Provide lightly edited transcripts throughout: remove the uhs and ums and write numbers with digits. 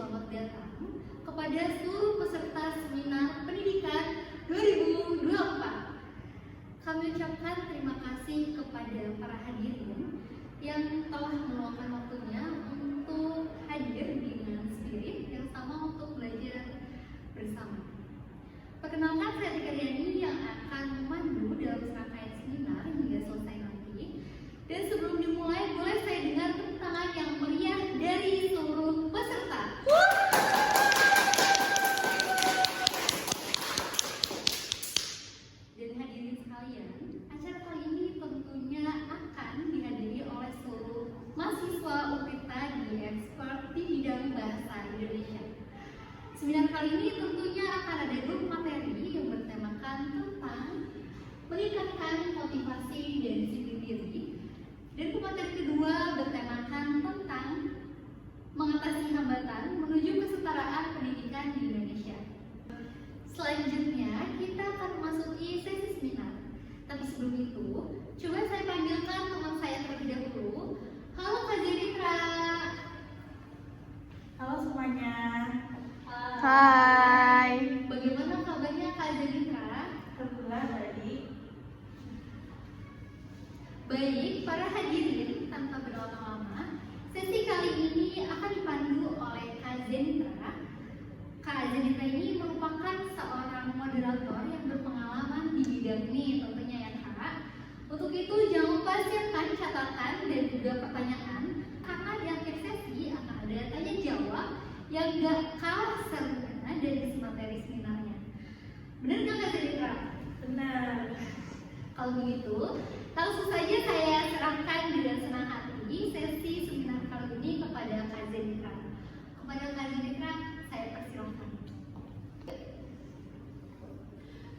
selamat datang kepada seluruh peserta seminar pendidikan 2024. Kami ucapkan terima kasih kepada para hadirin yang telah meluangkan waktunya untuk hadir dengan spirit yang sama untuk belajar bersama. Perkenalkan, saya Tika Diani yang akan memandu dalam serangkaian seminar hingga selesai nanti. Dan sebelum dimulai, boleh saya dengar tepuk tangan yang meriah dari seluruh peserta. Dan hadirin sekalian, acara kali ini tentunya akan dihadiri oleh seluruh mahasiswa UPITA di expert di bidang bahasa Indonesia. Seminar kali ini tentunya akan ada grup materi yang bertemakan tentang meningkatkan motivasi dan disiplin diri, dan materi kedua bertemakan tentang mengatasi hambatan menuju kesetaraan pendidikan di Indonesia. Selanjutnya kita akan memasuki sesi seminar. Tapi sebelum itu, coba saya panggilkan teman saya terlebih dahulu. Halo Kak Zeditra. Halo semuanya. Hai. Bagaimana kabarnya Kak Zeditra? Alhamdulillah tadi. Baik, para hadirin, tanpa berlama-lama, sesi kali ini akan dipandu oleh Kak Zeditra. Kak Zeditra ini merupakan seorang moderator yang berpengalaman di bidang ini tentunya ya Kak. Untuk itu jangan lupa siapkan catatan dan juga pertanyaan, karena di akhir sesi akan ada tanya jawab yang gak kalah serunya dari materi seminarnya. Benar nggak Kak Zeditra? Benar. Kalau begitu, langsung saja saya serahkan dengan senang hati sesi seminar kali ini kepada Kak Zeditra. Kepada Kak Zeditra, saya persilahkan.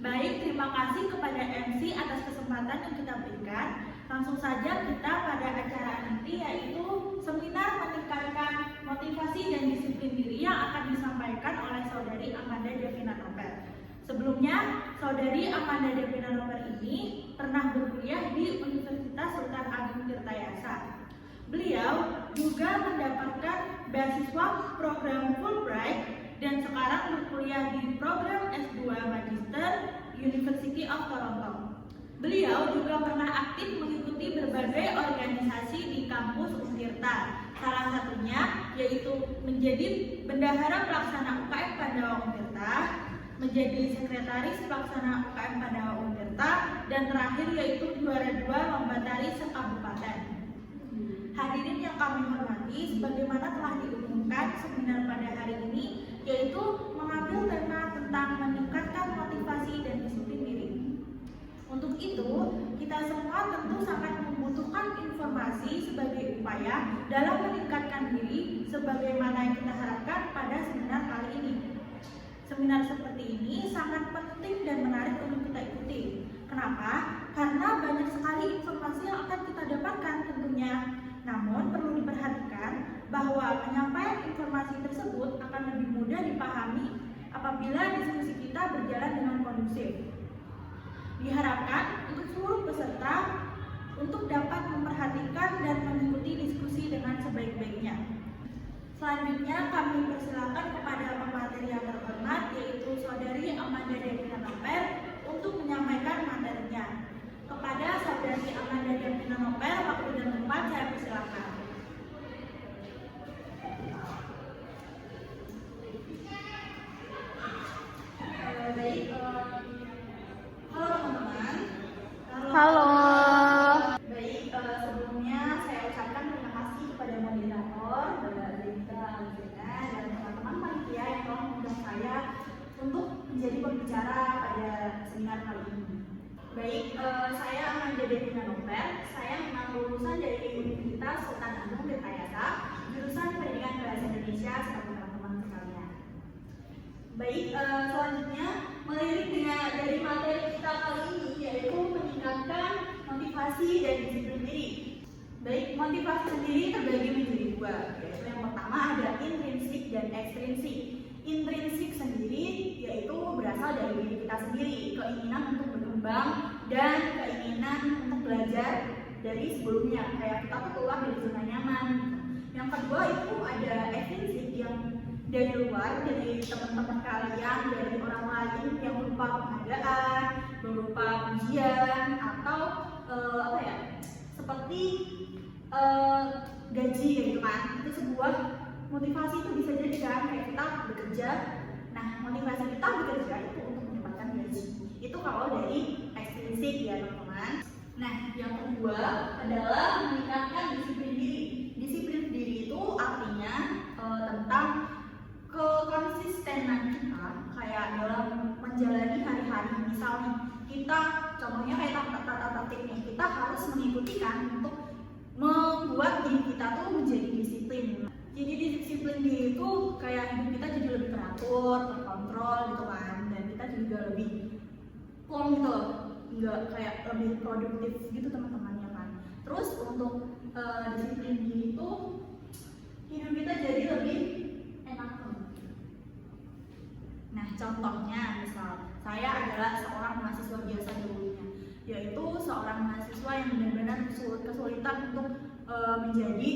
Baik, terima kasih kepada MC atas kesempatan yang kita berikan. Langsung saja kita pada acara nanti, yaitu seminar meningkatkan motivasi dan disiplin diri yang akan disampaikan oleh Saudari Amanda Devina Noper. Sebelumnya, Saudari Amanda Devina Noper ini pernah berkuliah di Universitas Sultan Agung Tirtayasa. Beliau juga mendapatkan beasiswa program Fulbright dan sekarang berkuliah di program S2 Magister University of Toronto. Beliau juga pernah aktif mengikuti berbagai organisasi di kampus Untirta. Salah satunya yaitu menjadi bendahara pelaksana UKM Pandawa Untirta, menjadi sekretaris pelaksana UKM Pandawa Untirta, dan terakhir yaitu juara 2 lomba tari sekabupaten. Hadirin yang kami hormati, sebagaimana telah diumumkan seminar pada hari ini, yaitu mengambil tema tentang meningkatkan motivasi dan disiplin diri. Untuk itu, kita semua tentu sangat membutuhkan informasi sebagai upaya dalam meningkatkan diri sebagaimana yang kita harapkan pada seminar kali ini. Seminar seperti ini sangat penting dan menarik untuk kita ikuti. Kenapa? Karena banyak sekali informasi yang akan kita dapatkan tentunya. Namun perlu diperhatikan bahwa penyampaian informasi tersebut akan lebih mudah dipahami apabila diskusi kita berjalan dengan kondusif. Diharapkan untuk seluruh peserta untuk dapat memperhatikan dan mengikuti diskusi dengan sebaik-baiknya. Selanjutnya kami persilakan kepada pemateri yang terhormat, yaitu Saudari Amanda Devina Noper, untuk menyampaikan materinya. Kepada Saudari Amanda Devina Noper, waktu dan tempat saya persilakan. Baik, halo teman-teman. Halo. Baik, sebelumnya saya ucapkan terima kasih kepada moderator, Mbak Zeditra Alzena, dan teman-teman panitia yang telah mengundang saya untuk menjadi pembicara pada seminar kali ini. Baik, saya Amanda Devina Noper. Saya memang lulusan dari Universitas Sultan Agung Tirtayasa, jurusan Pendidikan Bahasa Indonesia, seperti teman-teman sekalian. Baik, selanjutnya melirik dari materi kita kali ini, yaitu meningkatkan motivasi dan disiplin diri. Baik, motivasi sendiri terbagi menjadi dua, yaitu yang pertama ada intrinsik dan ekstrinsik. Intrinsik sendiri yaitu berasal dari diri kita sendiri, keinginan untuk berkembang dan keinginan untuk belajar dari sebelumnya, kayak kita keluar dari zona nyaman. Yang kedua itu ada ekstrinsik yang dari luar, dari teman-teman kalian, dari orang lain yang berupa penghargaan, berupa pujian, atau seperti gaji gitu kan. Itu sebuah motivasi, itu bisa jadi kan kayak kita bekerja. Nah, motivasi kita bekerja itu untuk mendapatkan gaji. Itu kalau dari ekstrinsik ya teman-teman. Nah, yang kedua adalah meningkatkan disiplin diri. Disiplin diri itu artinya tentang kekonsistenan kita kayak dalam menjalani hari-hari. Misalnya kita contohnya kayak tata tertib nih, kita harus mengikuti kan untuk membuat diri kita tuh menjadi disiplin. Jadi disiplin diri itu kayak hidup kita jadi lebih teratur, terkontrol gitu kan, dan kita juga lebih plong gitu loh, nggak kayak lebih produktif gitu teman-teman ya kan. Terus untuk disiplin diri itu hidup kita jadi lebih enak. Nah, contohnya misal saya adalah seorang mahasiswa biasa dulunya, yaitu seorang mahasiswa yang benar-benar kesulitan untuk menjadi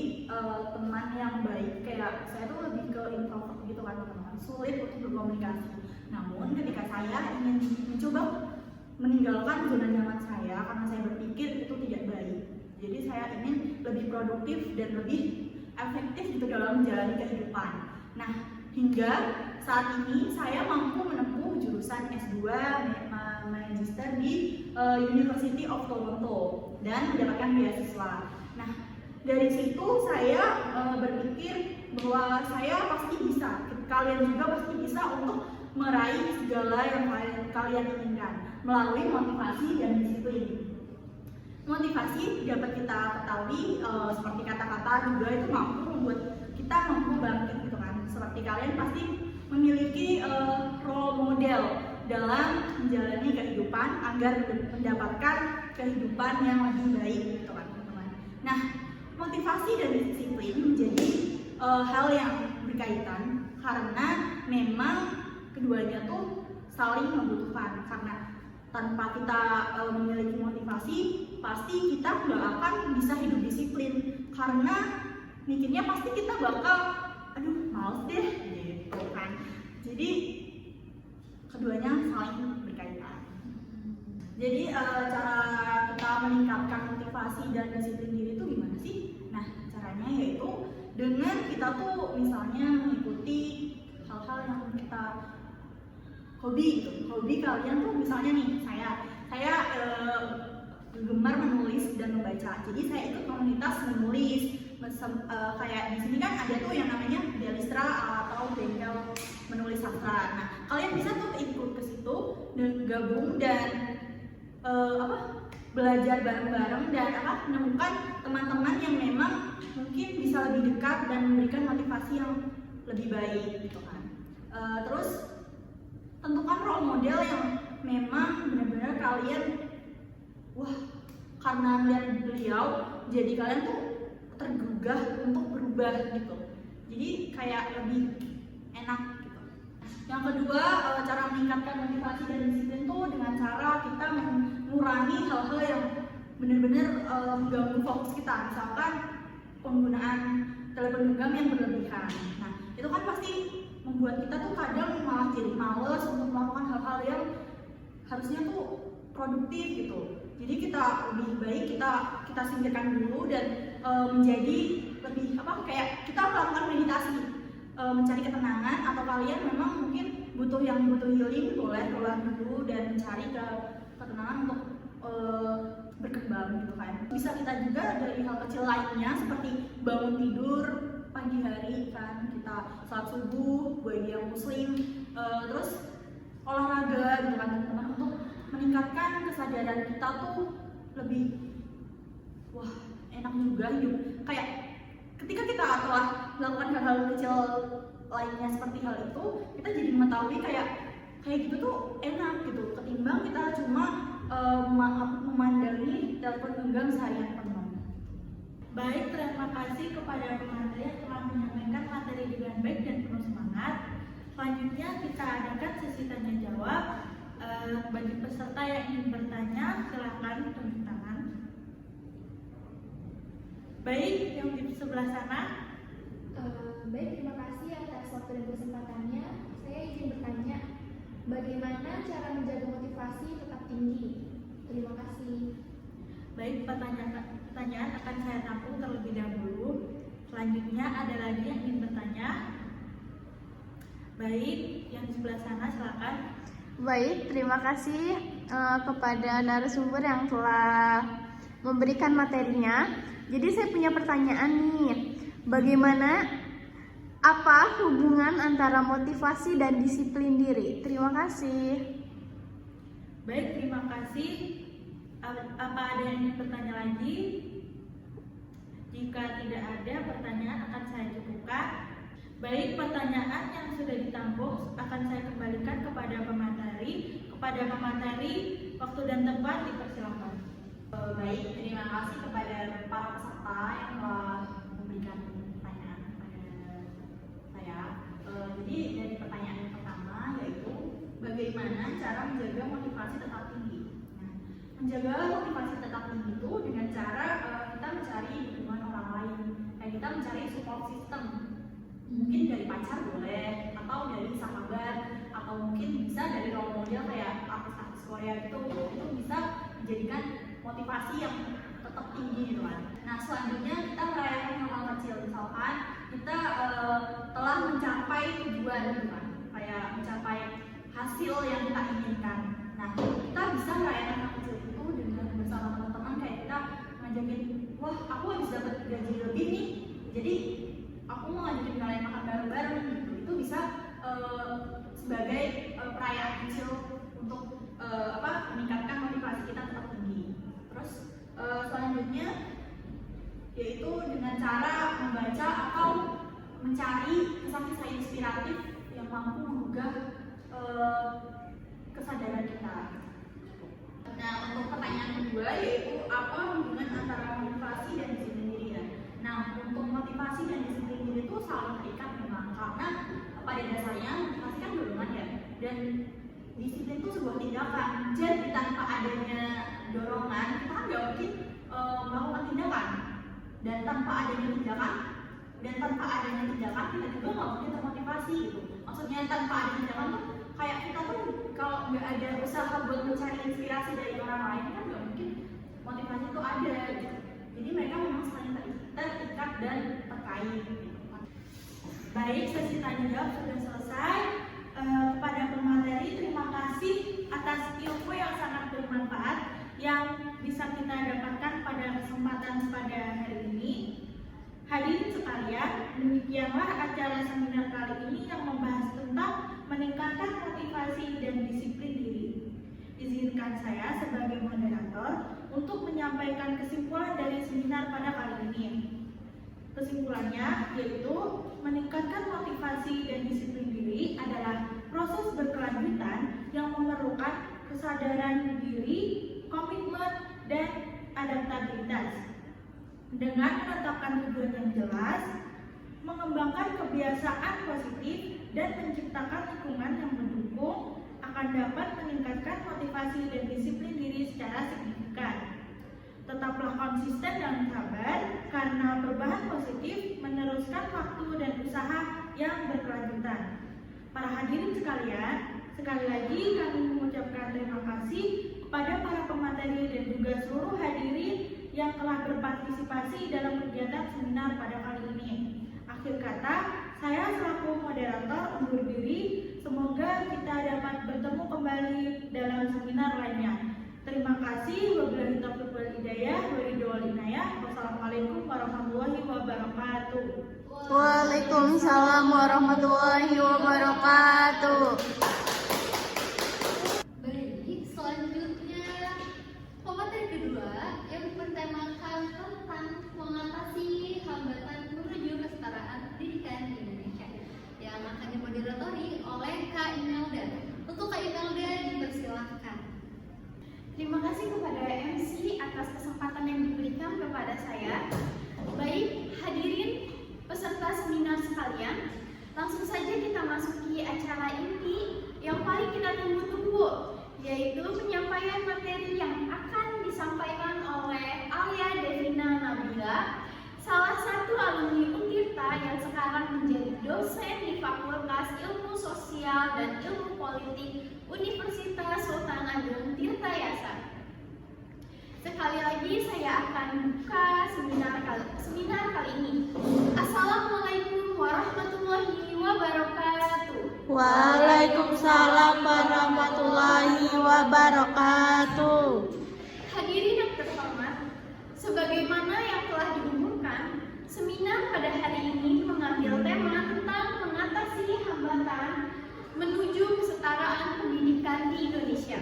teman yang baik. Kayak saya tuh lebih ke introvert gitu kan teman-teman, sulit untuk berkomunikasi. Namun ketika saya ingin mencoba meninggalkan zona nyaman saya karena saya berpikir itu tidak baik, jadi saya ingin lebih produktif dan lebih efektif gitu dalam menjalani kehidupan. Nah, hingga saat ini saya mampu menempuh jurusan S2 Magister di University of Toronto dan mendapatkan beasiswa. Nah, dari situ saya berpikir bahwa saya pasti bisa, kalian juga pasti bisa untuk meraih segala yang kalian inginkan melalui motivasi dan disiplin. Motivasi dapat kita ketahui seperti kata-kata juga itu mampu membuat kita mampu bangkit gitu kan. Seperti kalian pasti memiliki role model dalam menjalani kehidupan agar mendapatkan kehidupan yang lebih baik gitu kan teman-teman. Nah, motivasi dan disiplin menjadi hal yang berkaitan karena memang keduanya tuh saling membutuhkan. Karena tanpa kita memiliki motivasi, pasti kita nggak akan bisa hidup disiplin. Karena mikirnya pasti kita bakal, aduh males deh, gitu kan. Jadi keduanya saling berkaitan. Jadi cara kita meningkatkan motivasi dan disiplin diri itu gimana sih? Nah, caranya yaitu dengan kita tuh misalnya mengikuti hal-hal yang kita hobi gitu. Hobi kalian tuh misalnya nih, saya gemar menulis dan membaca. Jadi saya ikut komunitas menulis. Kayak di sini kan ada tuh yang namanya Delistra atau bengkel menulis sastra. Nah, kalian bisa tuh ikut ke situ dan gabung dan belajar bareng-bareng dan menemukan teman-teman yang memang mungkin bisa lebih dekat dan memberikan motivasi yang lebih baik gitu kan. Terus tentukan role model yang memang benar-benar kalian karena melihat beliau jadi kalian tuh tergugah untuk berubah gitu. Jadi kayak lebih enak gitu. Yang kedua, cara meningkatkan motivasi dan disiplin tuh dengan cara kita mengurangi hal-hal yang benar-benar mengganggu fokus kita. Misalkan penggunaan telepon genggam yang berlebihan. Nah, itu kan pasti membuat kita tuh kadang malah jadi males untuk melakukan hal-hal yang harusnya tuh produktif gitu. Jadi kita lebih baik kita singkirkan dulu dan menjadi lebih kayak kita melakukan meditasi, mencari ketenangan, atau kalian memang mungkin butuh healing, boleh keluar dulu dan mencari ketenangan untuk berkembang gitu kan. Bisa kita juga dari hal kecil lainnya seperti bangun tidur pagi hari kan, kita salat subuh bagi yang muslim, terus olahraga gitu kan teman-teman, untuk meningkatkan kesadaran kita tuh lebih enak juga hidup. Kayak ketika kita telah melakukan hal-hal kecil lainnya seperti hal itu, kita jadi mengetahui kayak gitu tuh enak gitu, ketimbang kita cuma memandangi telepon genggam seharian penuh. Baik, terima kasih kepada pemateri yang telah menyampaikan materi dengan baik dan penuh semangat. Selanjutnya kita adakan sesi tanya jawab. Bagi peserta yang ingin bertanya, silakan tunjuk tangan. Baik, yang di sebelah sana. Baik, terima kasih atas waktu dan kesempatannya. Saya ingin bertanya, bagaimana cara menjaga motivasi tetap tinggi? Terima kasih. Baik, pertanyaan akan saya tampung terlebih dahulu. Selanjutnya ada lagi yang ingin bertanya. Baik, yang di sebelah sana silakan. Baik, terima kasih kepada narasumber yang telah memberikan materinya. Jadi saya punya pertanyaan nih, apa hubungan antara motivasi dan disiplin diri? Terima kasih. Baik, terima kasih. Apa ada yang ingin bertanya lagi? Jika tidak ada pertanyaan akan saya cukupkan. Baik, pertanyaan yang sudah ditampung akan saya kembalikan kepada pemateri. Kepada pemateri, waktu dan tempat dipersilakan. Baik, terima kasih kepada para peserta yang telah memberikan pertanyaan kepada saya. Jadi dari pertanyaan yang pertama yaitu bagaimana cara menjaga motivasi tetap tinggi. Nah, menjaga motivasi tetap tinggi itu dengan cara kita mencari dukungan orang lain, kita mencari support system. Mungkin dari pacar boleh, atau dari sahabat, atau mungkin bisa dari role model kayak artis-artis Korea itu bisa menjadikan motivasi yang tetap tinggi gitu kan. Nah, selanjutnya kita merayakan hal-hal kecil, misalkan kita telah mencapai tujuan gitu kan, kayak mencapai hasil yang kita inginkan. Nah, kita bisa merayakan hal kecil itu dengan bersama teman-teman, kayak kita ngajakin, wah aku habis dapat gaji lebih nih, jadi aku mau ngajakin kalian makan bareng-bareng gitu. Itu bisa sebagai perayaan kecil untuk meningkatkan motivasi kita tetap tinggi. Terus selanjutnya yaitu dengan cara membaca atau mencari kisah-kisah inspiratif yang mampu menggugah kesadaran kita. Nah, untuk pertanyaan kedua yaitu apa hubungan antara motivasi dan disiplin diri ya. Nah, untuk motivasi dan disiplin diri itu saling terikat memang, karena pada dasarnya motivasi kan dorongan ya, dan disiplin itu sebuah tindakan. Jadi tanpa adanya dorongan kita kan nggak mungkin melakukan tindakan, dan tanpa adanya tindakan kita juga nggak mungkin termotivasi gitu. Maksudnya tanpa ada tindakan tuh kayak kita tuh kalau nggak ada usaha buat mencari inspirasi dari orang lain kan nggak mungkin motivasi itu ada gitu. Jadi mereka memang saling terikat dan terkait. Baik, sesi tanya jawab sudah selesai. Kepada pemateri, terima kasih atas ilmu yang sangat bermanfaat yang bisa kita dapatkan pada kesempatan pada hari ini. Hadirin sekalian, demikianlah acara seminar kali ini yang membahas tentang meningkatkan motivasi dan disiplin diri. Izinkan saya sebagai moderator untuk menyampaikan kesimpulan dari seminar pada kali ini. Kesimpulannya yaitu meningkatkan motivasi dan disiplin diri adalah proses berkelanjutan yang memerlukan kesadaran diri, komitmen, dan adaptabilitas. Dengan menetapkan tujuan yang jelas, mengembangkan kebiasaan positif, dan menciptakan lingkungan yang mendukung akan dapat meningkatkan motivasi dan disiplin diri secara signifikan. Tetaplah konsisten dan sabar karena perubahan positif meneruskan waktu dan usaha yang berkelanjutan. Para hadirin sekalian, sekali lagi kami mengucapkan terima kasih kepada para pemateri dan juga seluruh hadirin yang telah berpartisipasi dalam kegiatan seminar pada kali ini. Akhir kata, saya selaku moderator undur diri. Semoga kita dapat bertemu kembali dalam seminar lainnya. Terima kasih. Wabillahi taufiq wal hidayah. Wassalamualaikum warahmatullahi wabarakatuh. Waalaikumsalam warahmatullahi wabarakatuh. Baik, selanjutnya pemateri kedua yang bertemakan tentang mengatasi hambatan menuju kesetaraan pendidikan di Indonesia yang akan dimoderatori oleh Kak Imelda. Untuk Kak Imelda dipersilahkan. Terima kasih kepada MC atas kesempatan yang diberikan kepada saya. Baik, hadirin peserta seminar sekalian, langsung saja kita masuki acara inti Sosial dan Ilmu Politik Universitas Sultan Agung Tirtayasa. Sekali lagi saya akan buka seminar kali ini. Assalamualaikum warahmatullahi wabarakatuh. Waalaikumsalam warahmatullahi wabarakatuh. Hadirin yang terhormat, sebagaimana yang telah diumumkan, seminar pada hari ini mengambil tema tentang mengatasi hambatan menuju kesetaraan pendidikan di Indonesia.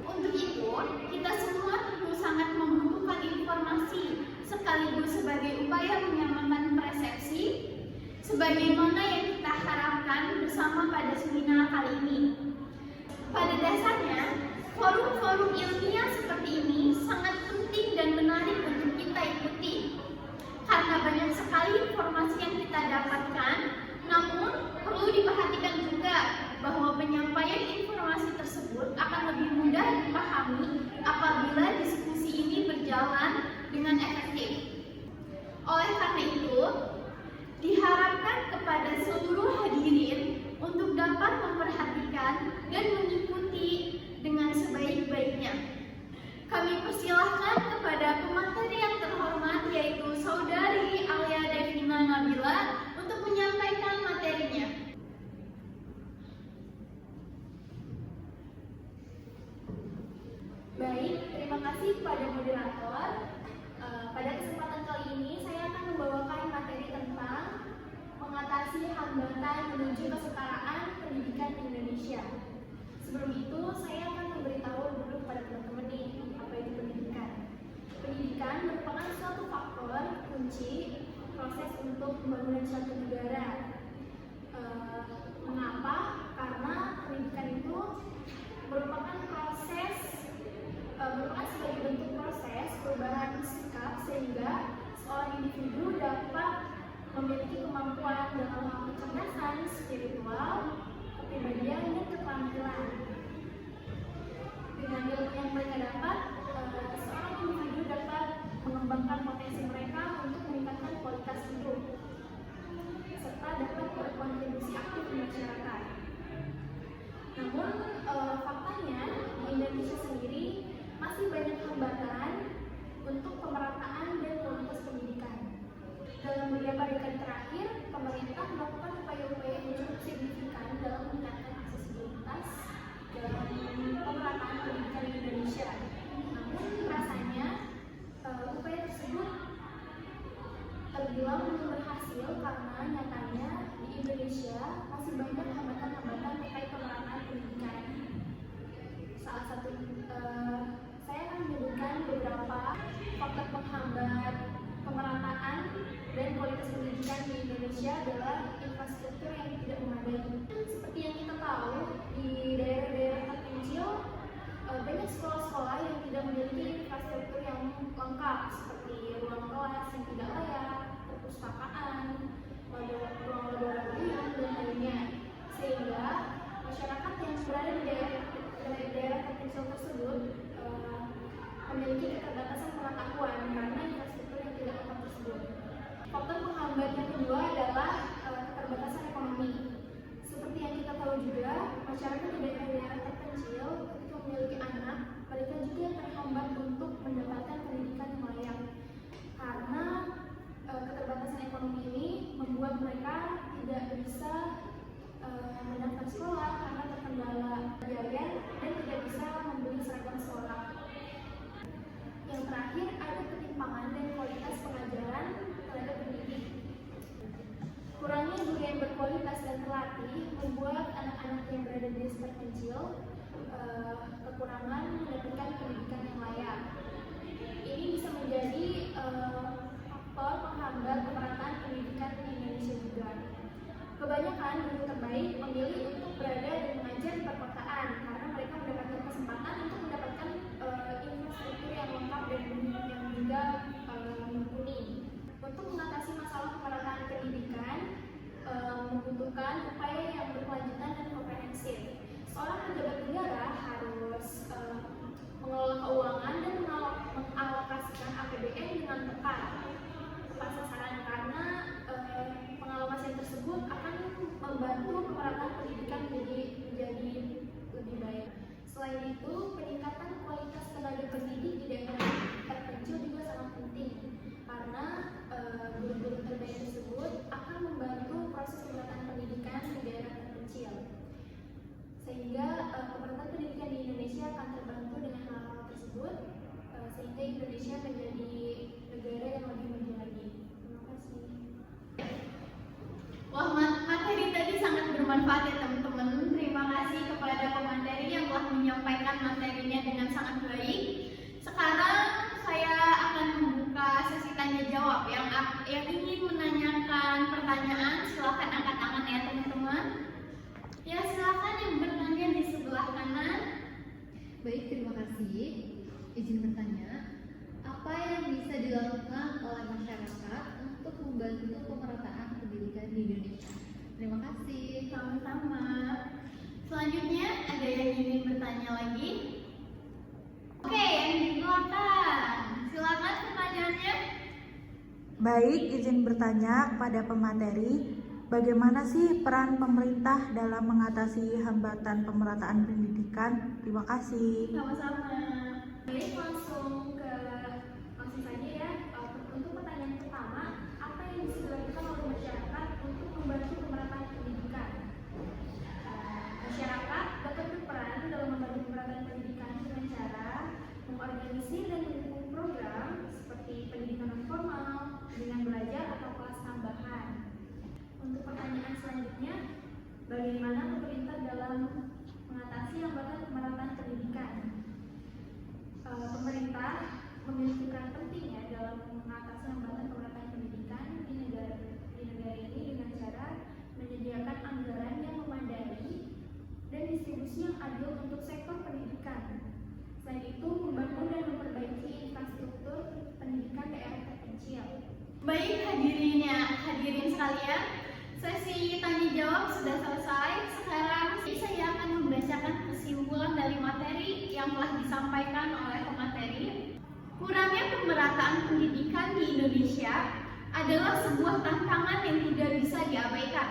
Untuk itu, kita semua tentu sangat membutuhkan informasi sekaligus sebagai upaya menyamakan persepsi sebagaimana yang kita harapkan bersama pada seminar kali ini. Pada dasarnya, forum-forum ilmiah seperti ini sangat penting dan menarik untuk kita ikuti. Karena banyak sekali informasi yang kita dapatkan, namun perlu diperhatikan juga bahwa penyampaian informasi tersebut akan lebih mudah dipahami apabila diskusi ini berjalan dengan efektif. Oleh karena itu, diharapkan kepada seluruh hadirin untuk dapat memperhatikan dan mengikuti dengan sebaik-baiknya. Kami persilahkan kepada pemateri yang terhormat yaitu Saudari Alia Devina Nabila untuk menyampaikan materinya. Baik, terima kasih kepada moderator. Pada kesempatan kali ini saya akan membawakan materi tentang mengatasi hambatan menuju kesetaraan pendidikan di Indonesia. Sebelum itu, saya akan memberitahu dulu kepada teman-teman nih, apa itu pendidikan. Pendidikan merupakan suatu faktor kunci proses untuk pembangunan suatu negara. Mengapa? Karena pendidikan itu merupakan sebagai bentuk proses perubahan sikap sehingga seorang individu dapat memiliki kemampuan dalam hal kecerdasan, spiritual, kepribadian, dan keterampilan. Dengan ilmu yang mereka dapat, seorang individu dapat mengembangkan potensi mereka untuk meningkatkan kualitas hidup serta dapat berkontribusi aktif di masyarakat. Namun, faktanya di Indonesia sendiri masih banyak hambatan untuk pemerataan dan kualitas pendidikan. Dalam beberapa dekade terakhir, pemerintah melakukan upaya-upaya yang cukup signifikan dalam meningkatkan aksesibilitas dalam pemerataan pendidikan di Indonesia. Namun, rasanya upaya tersebut terbilang belum berhasil karena nyatanya di Indonesia masih banyak hambatan-hambatan terkait pemerataan pendidikan. Salah satu saya akan menyebutkan beberapa faktor penghambat pemerataan dan kualitas pendidikan di Indonesia adalah infrastruktur yang tidak memadai. Seperti yang kita tahu, di daerah-daerah terpencil banyak sekolah-sekolah yang tidak memiliki infrastruktur yang lengkap seperti ruang kelas yang tidak layak, perpustakaan, ruang laboratorium, dan lainnya. Sehingga masyarakat yang berada di daerah terpencil tersebut memiliki keterbatasan pengetahuan karena infrastruktur yang tidak lengkap tersebut. Faktor penghambat yang kedua adalah keterbatasan ekonomi. Seperti yang kita tahu juga, masyarakat di daerah terpencil ketika memiliki anak, mereka juga terhambat untuk mendapatkan pendidikan yang layak. Karena keterbatasan ekonomi ini membuat mereka tidak bisa mendaftar sekolah karena terkendala biaya dan tidak bisa membeli seragam sekolah. Yang terakhir, ada ketimpangan dan kualitas pengajaran terhadap pendidik. Kurangnya guru yang berkualitas dan terlatih membuat anak-anak yang berada di desa terpencil kekurangan mendapatkan pendidikan yang layak. Ini bisa menjadi faktor penghambat pemerataan pendidikan di Indonesia juga. Kebanyakan guru terbaik memilih untuk berada dan mengajar di perkotaan karena mereka mendapatkan kesempatan untuk mendapatkan infrastruktur yang lengkap dan yang juga mumpuni. Untuk mengatasi masalah pemerataan pendidikan membutuhkan upaya yang berkelanjutan dan komprehensif. Seorang pejabat negara harus mengelola keuangan dan mengalokasikan APBN dengan tepat sasaran karena pengalokasian tersebut akan membantu pemerataan pendidikan menjadi silakan angkat tangan ya teman-teman. Ya, silakan yang bertanya di sebelah kanan. Baik, terima kasih. Izin bertanya, apa yang bisa dilakukan oleh masyarakat untuk membantu pemerataan pendidikan di Indonesia? Terima kasih. Sama-sama. Selanjutnya, ada yang ingin bertanya lagi? Oke, yang di belakang. Silakan pertanyaannya. Baik, izin bertanya kepada pemateri, bagaimana sih peran pemerintah dalam mengatasi hambatan pemerataan pendidikan? Terima kasih. Sama-sama. Baik, langsung saja ya. Untuk pertanyaan pertama, apa yang bisa dilakukan oleh masyarakat untuk membantu pemerataan pendidikan? Masyarakat dapat berperan dalam membantu pemerataan pendidikan dengan cara mengorganisir dan mendukung program seperti pendidikan non formal, dengan belajar atau kelas tambahan. Untuk pertanyaan selanjutnya, bagaimana pemerintah dalam mengatasi hambatan pemerataan pendidikan? Pemerintah memiliki peran penting ya dalam mengatasi hambatan pemerataan pendidikan di negara ini dengan cara menyediakan anggaran yang memadai dan distribusi yang adil untuk sektor pendidikan. Selain itu, membangun dan memperbaiki infrastruktur pendidikan daerah terpencil. Baik, hadirin sekalian, sesi tanya jawab sudah selesai. Sekarang saya akan membacakan kesimpulan dari materi yang telah disampaikan oleh pemateri. Kurangnya pemerataan pendidikan di Indonesia adalah sebuah tantangan yang tidak bisa diabaikan.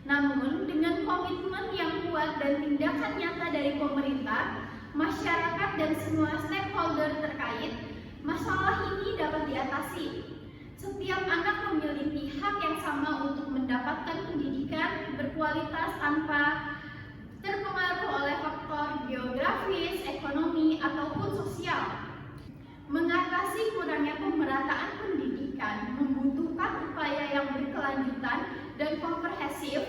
Namun, dengan komitmen yang kuat dan tindakan nyata dari pemerintah, masyarakat, dan semua stakeholder terkait, masalah ini dapat diatasi. Setiap anak memiliki hak yang sama untuk mendapatkan pendidikan berkualitas tanpa terpengaruh oleh faktor geografis, ekonomi, ataupun sosial. Mengatasi kurangnya pemerataan pendidikan membutuhkan upaya yang berkelanjutan dan komprehensif.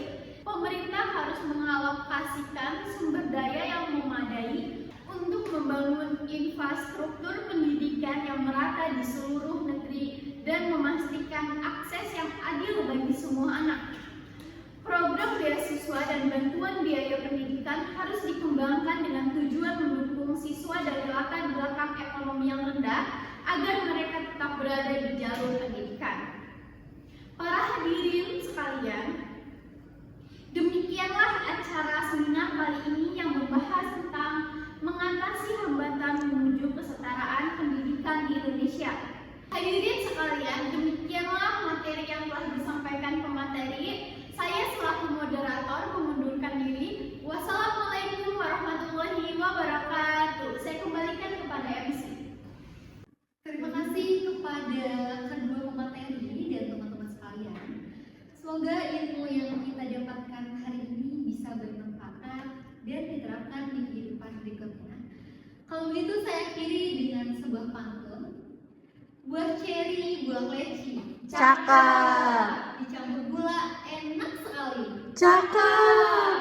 Pemerintah harus mengalokasikan sumber daya yang memadai untuk membangun infrastruktur pendidikan yang merata di seluruh negeri dan memastikan akses yang adil bagi semua anak. Program beasiswa dan bantuan biaya pendidikan harus dikembangkan dengan tujuan mendukung siswa dari latar belakang ekonomi yang rendah agar mereka tetap berada di jalur pendidikan. Para hadirin sekalian, demikianlah acara seminar kali ini yang membahas tentang mengatasi hambatan menuju kesetaraan pendidikan di Indonesia. Hadirin sekalian, demikianlah materi yang telah disampaikan pemateri. Saya selaku moderator mengundurkan diri. Wassalamualaikum warahmatullahi wabarakatuh. Saya kembalikan kepada MC. Terima kasih kepada kedua pemateri dan teman-teman sekalian. Semoga ilmu yang kita dapatkan hari ini bisa bermanfaat dan diterapkan di kehidupan berikutnya. Kalau begitu saya akhiri dengan sebuah pantun. Buah ceri, buah leci, Cakep. dicampur gula enak sekali. Cakep.